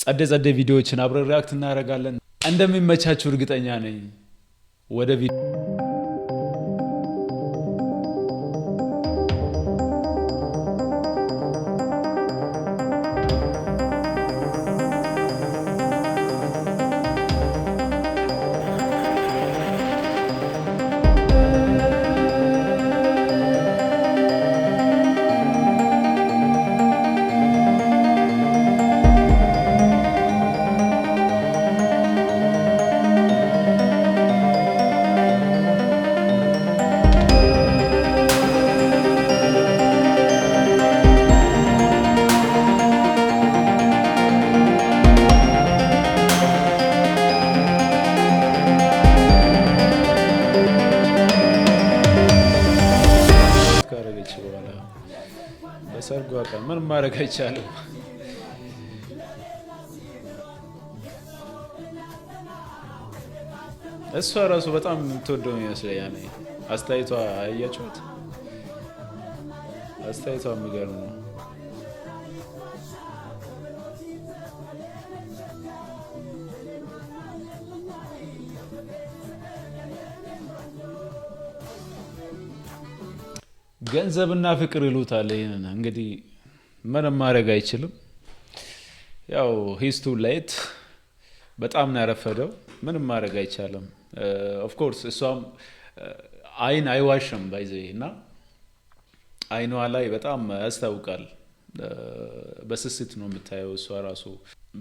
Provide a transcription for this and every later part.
ጸደ ቪዲዮዎችን አብረን ሪአክት እናደርጋለን። እንደሚመቻችሁ እርግጠኛ ነኝ። ወደ ቪዲዮ በሰርጓ ቀን ምን ማድረግ አይቻልም። እሷ ራሱ በጣም የምትወደው ይመስለኛል። አስተያየቷ አያችሁት? አስተያየቷ የሚገርም ነው። ገንዘብና ፍቅር ይሉታል። ይሄንን እንግዲህ ምንም ማድረግ አይችልም። ያው ሂስቱ ላይት በጣም ነው ያረፈደው። ምንም ማድረግ አይቻልም። ኦፍ ኮርስ እሷም አይን አይዋሽም ባይዘ እና አይኗ ላይ በጣም ያስታውቃል። በስስት ነው የምታየው። እሷ ራሱ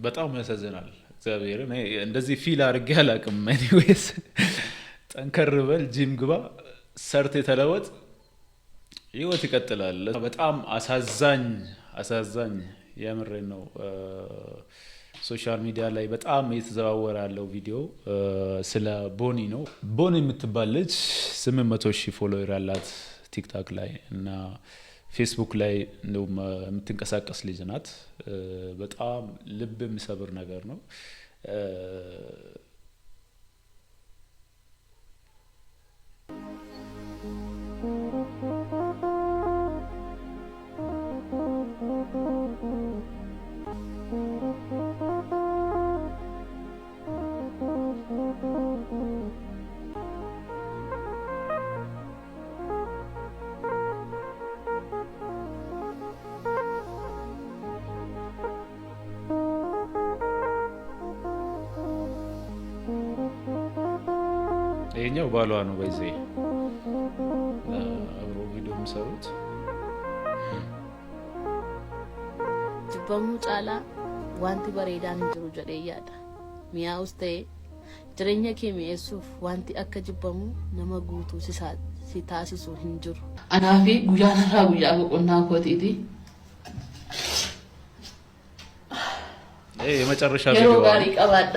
በጣም ያሳዝናል። እግዚአብሔር እንደዚህ ፊል አድርጌ አላውቅም። ኤኒዌይስ ጠንከር በል፣ ጂም ግባ፣ ሰርት የተለወጥ ህይወት ይቀጥላል። በጣም አሳዛኝ የምሬ ነው። ሶሻል ሚዲያ ላይ በጣም እየተዘዋወረ ያለው ቪዲዮ ስለ ቦኒ ነው። ቦኒ የምትባል ልጅ 800,000 ፎሎወር ያላት ቲክታክ ላይ እና ፌስቡክ ላይ እንደውም የምትንቀሳቀስ ልጅ ናት። በጣም ልብ የሚሰብር ነገር ነው። ይሄኛው ባሏ ነው። በዚህ አብሮ ቪዲዮ የሚሰሩት ጅባሙ ጫላ ዋንቲ በሬዳን ጅሩ ጀደያዳ ሚያ ውስጥ ጅረኛ ኬሚኤሱፍ ዋንቲ አከ ጅባሙ ነመጉቱ ሲታሲሱ hinjiru አናፊ ጉያናራ ጉያ ቆና ኮቲቲ የመጨረሻ ቪዲዮ ጋር ይቀባዳ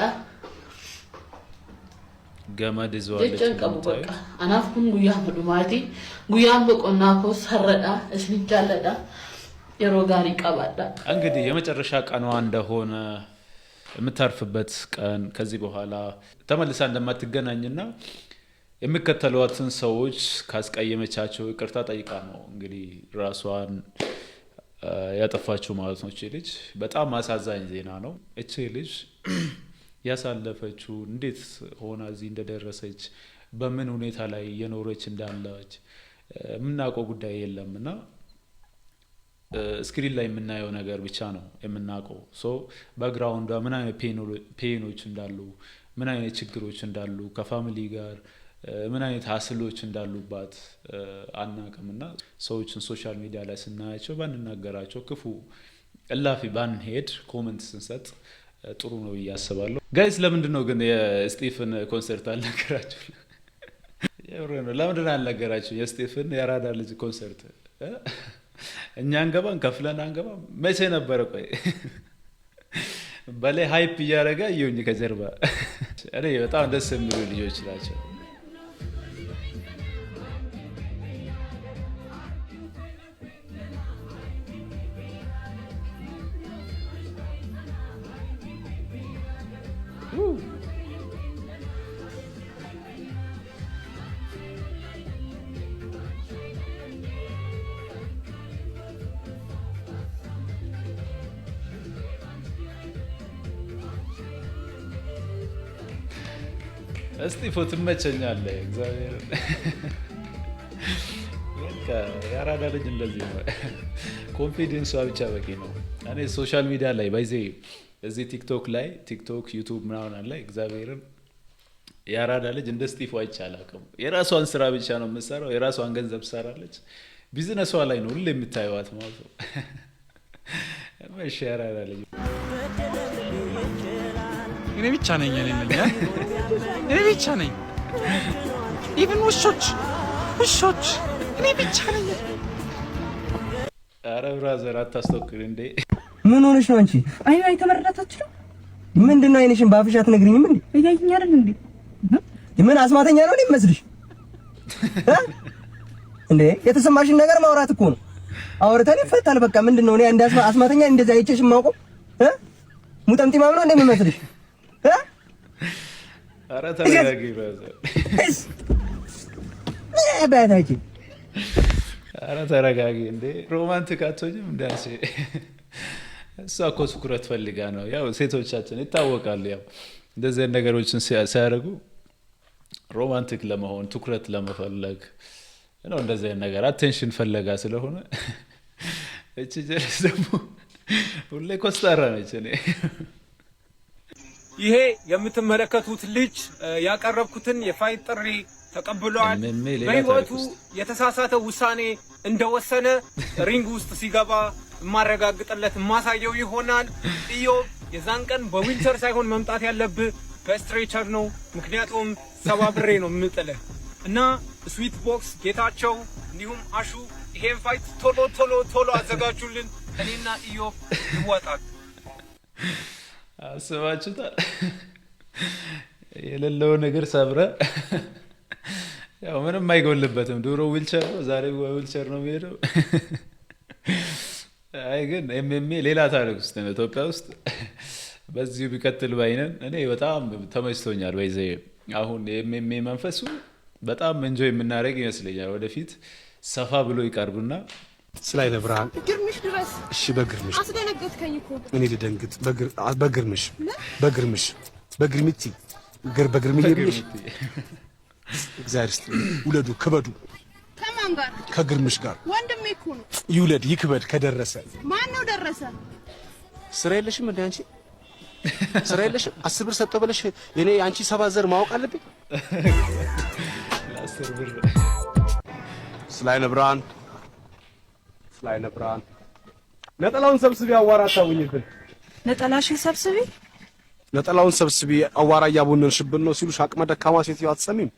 ገመድ ይዘዋለች። አናፍ ኩን ጉያ መዱማቲ ጉያም በቆና ኮ ሰረዳ እስኒ ጃለዳ የሮ ጋር ይቀባዳ። እንግዲህ የመጨረሻ ቀኗ እንደሆነ የምታርፍበት ቀን ከዚህ በኋላ ተመልሳ እንደማትገናኝና የሚከተሏትን ሰዎች ካስቀየመቻቸው ይቅርታ ጠይቃ ነው እንግዲህ ራሷን ያጠፋችው ማለት ነው። እቺ ልጅ በጣም አሳዛኝ ዜና ነው። እቺ ልጅ ያሳለፈችው እንዴት ሆና እዚህ እንደደረሰች በምን ሁኔታ ላይ የኖረች እንዳለች የምናውቀው ጉዳይ የለምና ስክሪን ላይ የምናየው ነገር ብቻ ነው የምናውቀው። ሶ ባክግራውንዷ ምን አይነት ፔኖች እንዳሉ፣ ምን አይነት ችግሮች እንዳሉ፣ ከፋሚሊ ጋር ምን አይነት ሀስሎች እንዳሉባት አናውቅምና ሰዎችን ሶሻል ሚዲያ ላይ ስናያቸው ባንናገራቸው፣ ክፉ እላፊ ባንሄድ፣ ኮሜንት ስንሰጥ ጥሩ ነው እያስባለሁ። ጋይስ ለምንድን ነው ግን የስቲፍን ኮንሰርት አልነገራችሁ? ለምንድን አልነገራችሁ? የስቲፍን የአራዳ ልጅ ኮንሰርት እኛ አንገባን ከፍለን አንገባም። መቼ ነበረ? ቆይ በላይ ሃይፕ እያደረገ እየውኝ ከጀርባ እኔ በጣም ደስ የሚሉ ልጆች ናቸው። እስጢፎ ትመቸኛለህ። እግዚአብሔር በቃ ያራዳ ልጅ እንደዚህ ነው። ኮንፊደንሷ ብቻ በቂ ነው። እኔ ሶሻል ሚዲያ ላይ ባይዜ እዚህ ቲክቶክ ላይ ዩቱብ ምናምን አለ። እግዚአብሔርን ያራዳ ልጅ እንደ እስጢፎ አይቻላቅም። የራሷን ስራ ብቻ ነው የምትሰራው። የራሷን ገንዘብ ትሰራለች። ቢዝነሷ ላይ ነው ሁሌ የምታየዋት ማለት ነው። ያራዳ ልጅ እኔ ብቻ ነኝ። እኔ ብቻ ነኝ። ኢቭን ውሾች እኔ ብቻ ነኝ። ኧረ ብራዘር አታስተውክል እንዴ! ምን ሆነሽ ነው አንቺ? አይ ተመረዳታችሁ ነው። ምንድነው አይንሽን በአፍሽ አትነግሪኝም እንዴ? እያየኝ አይደል እንዴ? ምን አስማተኛ ነው እንዴ መስልሽ? እንዴ የተሰማሽን ነገር ማውራት እኮ ነው። አውርተን ይፈታል በቃ። ምንድነው እኔ አንድ አስማተኛ እንደዛ አይቼሽ የማውቀው ሙጠምጢማም ነው እንደሚመስልሽ? ኧረ ተረጋጊ ብራዘር። ባታቺ ኧረ ተረጋጊ እንዴ! ሮማንቲክ አትሆኝም እንዴ አንቺ? እሷ እኮ ትኩረት ፈልጋ ነው። ያው ሴቶቻችን ይታወቃሉ። ያው እንደዚህ ነገሮችን ሲያደርጉ ሮማንቲክ ለመሆን ትኩረት ለመፈለግ ነው። እንደዚህ ነገር አቴንሽን ፈለጋ ስለሆነ እቺ ጀለስ ደግሞ ሁሌ ኮስታራ ነች። እኔ ይሄ የምትመለከቱት ልጅ ያቀረብኩትን የፋይት ጥሪ ተቀብሏል። በህይወቱ የተሳሳተ ውሳኔ እንደወሰነ ሪንግ ውስጥ ሲገባ የማረጋግጥለት የማሳየው ይሆናል። ኢዮብ የዛን ቀን በዊልቸር ሳይሆን መምጣት ያለብህ በስትሬቸር ነው። ምክንያቱም ሰባብሬ ነው የምጥልህ እና ስዊት ቦክስ ጌታቸው እንዲሁም አሹ ይሄን ፋይት ቶሎ አዘጋጁልን። እኔና ኢዮብ ይወጣል። አስባችሁታል? የሌለው ነገር ሰብረ ያው ምንም አይጎልበትም። ድሮ ዊልቸር ነው፣ ዛሬ ዊልቸር ነው የሚሄደው። አይ ግን ኤምኤምኤ ሌላ ታሪክ ውስጥ ነው ኢትዮጵያ ውስጥ። በዚሁ ቢቀጥል ባይነን እኔ በጣም ተመችቶኛል። በይዘ አሁን የኤምኤምኤ መንፈሱ በጣም እንጆይ የምናደርግ ይመስለኛል። ወደፊት ሰፋ ብሎ ይቀርብና ስላይነ ብርሃን ግርምሽ ድረስ እሺ፣ በግርምሽ አስደነገጥከኝ እኮ። እኔ ልደንግጥ? በግርምሽ በግርምቲ በግርሚ ይልሽ እግዚአብሔር ይስጥልኝ። ውለዱ ክበዱ። ከማን ጋር? ከግርምሽ ጋር። ወንድሜ እኮ ነው። ይውለድ ይክበድ። ከደረሰ ማን ነው ደረሰ? ስራ የለሽም እንዴ አንቺ? ስራ የለሽም? 10 ብር ሰጠው ብለሽ እኔ አንቺ 7 ዘር ማወቅ አለብኝ? ለ10 ብር ስላይነ ብርሃን ነጠላውን ሰብስቢ አዋራ አታውኝብን። ነጠላሽን ሰብስቢ፣ ነጠላውን ሰብስቢ አዋራ እያቦነንሽብን ነው ሲሉሽ አቅመ ደካማ ሴትዮ አትሰሚም?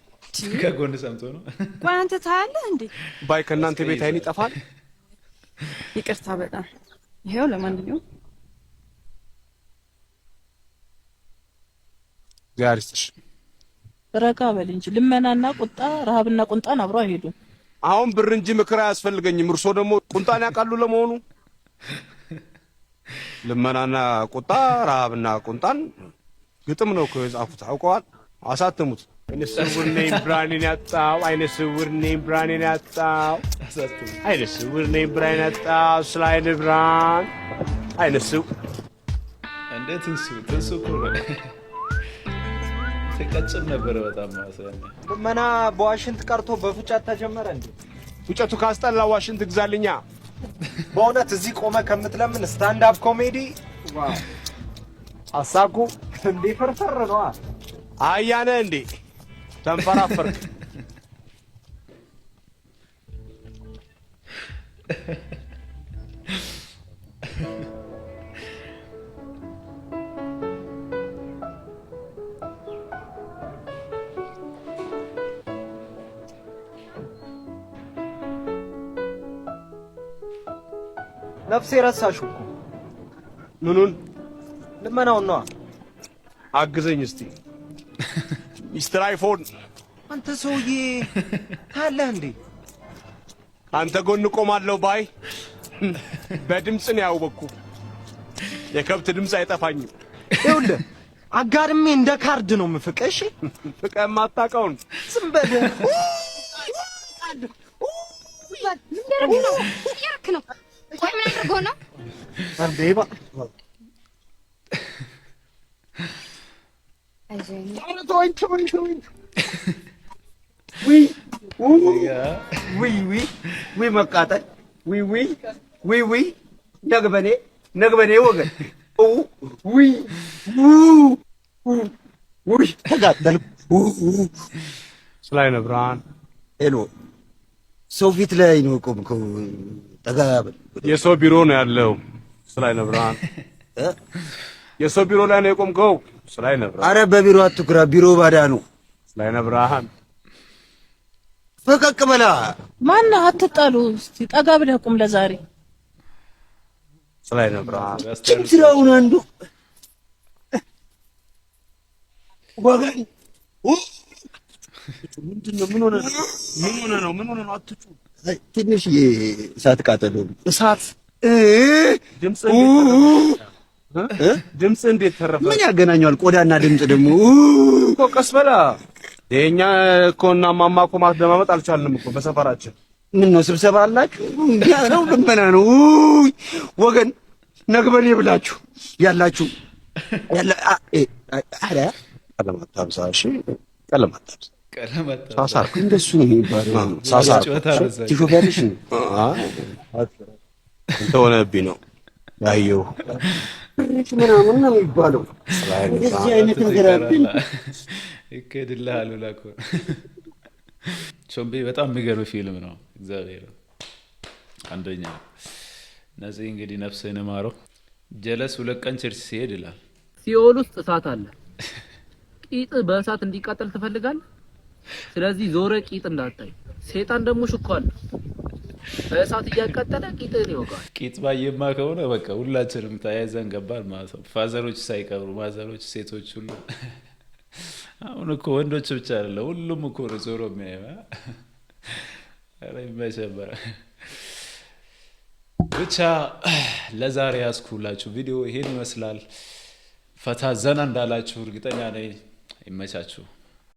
ከጎን ሰምቶ ነው። ቆይ አንተ ታያለህ እንዴ? ባይ ከእናንተ ቤት አይን ይጠፋል። ይቅርታ በጣም ይሄው። ለማንኛውም እግዚአብሔር ይስጥሽ። ረጋ በል እንጂ ልመናና ቁጣ፣ ረሃብና ቁንጣን አብሮ አይሄዱም። አሁን ብር እንጂ ምክር አያስፈልገኝም። እርሶ ደግሞ ቁንጣን ያውቃሉ ለመሆኑ? ልመናና ቁጣ፣ ረሃብና ቁንጣን ግጥም ነው እኮ የጻፉት። አውቀዋል፣ አሳተሙት። አይነ ስውር ነኝ ብርሃኔን ያጣው፣ አይነ ስውር ነኝ ብርሃኔን ያጣው፣ አይነ ስውር ነኝ ብርሃኔን ያጣው፣ ስላይነ ብርሃን አይነ ስውር እንዴት ትንሱ እኮ ተቀጭን ነበር በጣም ማሰኛ። ልመና በዋሽንት ቀርቶ በፉጨት ተጀመረ እንዴ? ፉጨቱ ካስጠላ ዋሽንት ግዛልኛ። በእውነት እዚህ ቆመ ከምትለምን ስታንድ አፕ ኮሜዲ ዋው! አሳቁ እንዴ ፈርፈር ነው። አያነ እንዴ ተንፈራፈርክ። ነፍሴ ረሳሽው እኮ። ምኑን? ልመናውን ነዋ። አግዘኝ እስቲ ሚስተር አይፎን። አንተ ሰውዬ ታለህ እንዴ? አንተ ጎን ቆማለሁ ባይ በድምፅ ነው ያወቅኩ። የከብት ድምፅ አይጠፋኝም። ይኸውልህ አጋድሜ እንደ ካርድ ነው የምፍቅህ። እሺ ፍቅህ የማታውቀውን ዝም በል። ነው ቆይ ምን አድርጎ ነው አንዴባ አይዞኝ ተወኝ ዊ መቃጠል ዊ ነግበኔ ወገን ዊ ተቃጠልኩ። ስላይነ ብርሃን ሄሎ፣ ሰው ፊት ላይ ነው ቆምከው? ጠጋ በል። የሰው ቢሮ ነው ያለው። ስላይነ ብርሃን የሰው ቢሮ ላይ ነው የቆምከው። ስላይነ ብርሃን አረ በቢሮ አትኩራ፣ ቢሮ ባዳ ነው። ስላይነ ብርሃን ፈቀቅ በላ። ማነህ? አትጣሉ። እስቲ ጠጋ ብለህ ቁም ለዛሬ። ስላይነ ብርሃን ችምችራውን አንዱ ወገን ምንድነው? ምን ሆነ ነው? አትጩ። ትንሽ እሳት ቃጠሎ። እሳት ድምፅ እንዴት ተረፈ? ምን ያገናኘዋል? ቆዳና ድምፅ ደግሞ እኮ ቀስ በላ። የኛ እኮና ማማ እኮ ማስደማመጥ አልቻልንም እኮ በሰፈራችን። ምን ነው ስብሰባ አላችሁ? እንዲያ ነው ልመና ነው ወገን። ነግበኔ ብላችሁ ያላችሁ አረ ቀለም አታብዛ። እሺ ቀለም አታብዛ። ሳሳር እንደሱ ነው የሚባለው። ሳሳር ትሾፊያለሽ ነው አንተ ሆነብኝ ነው ያየው ምናምን ነው የሚባለው። እንደዚህ አይነት ነገር አለን። ይከድልሃል ብላ እኮ ቾምቤ በጣም የሚገርም ፊልም ነው። እግዚአብሔር አንደኛ ነዚህ እንግዲህ ነፍስህን ማረው። ጀለስ 2 ቀን ቸርች ሲሄድ ይላል። ሲኦል ውስጥ እሳት አለ። ቂጥ በእሳት እንዲቃጠል ትፈልጋለህ? ስለዚህ ዞረ ቂጥ እንዳታይ። ሰይጣን ደግሞ ሽኳል በእሳት እያቃጠለ ቂጥን ይወጋል። ቂጥ ባየማ ከሆነ በቃ ሁላችንም ተያይዘን ገባል ማለት ነው። ፋዘሮች ሳይቀሩ ማዘሮች፣ ሴቶች ሁሉ አሁን እኮ ወንዶች ብቻ አይደለም ሁሉም እኮ ዞሮ የሚያየው አረ ይመቸበረ። ብቻ ለዛሬ ያስኩላችሁ ቪዲዮ ይሄን ይመስላል። ፈታ ዘና እንዳላችሁ እርግጠኛ ነኝ። ይመቻችሁ።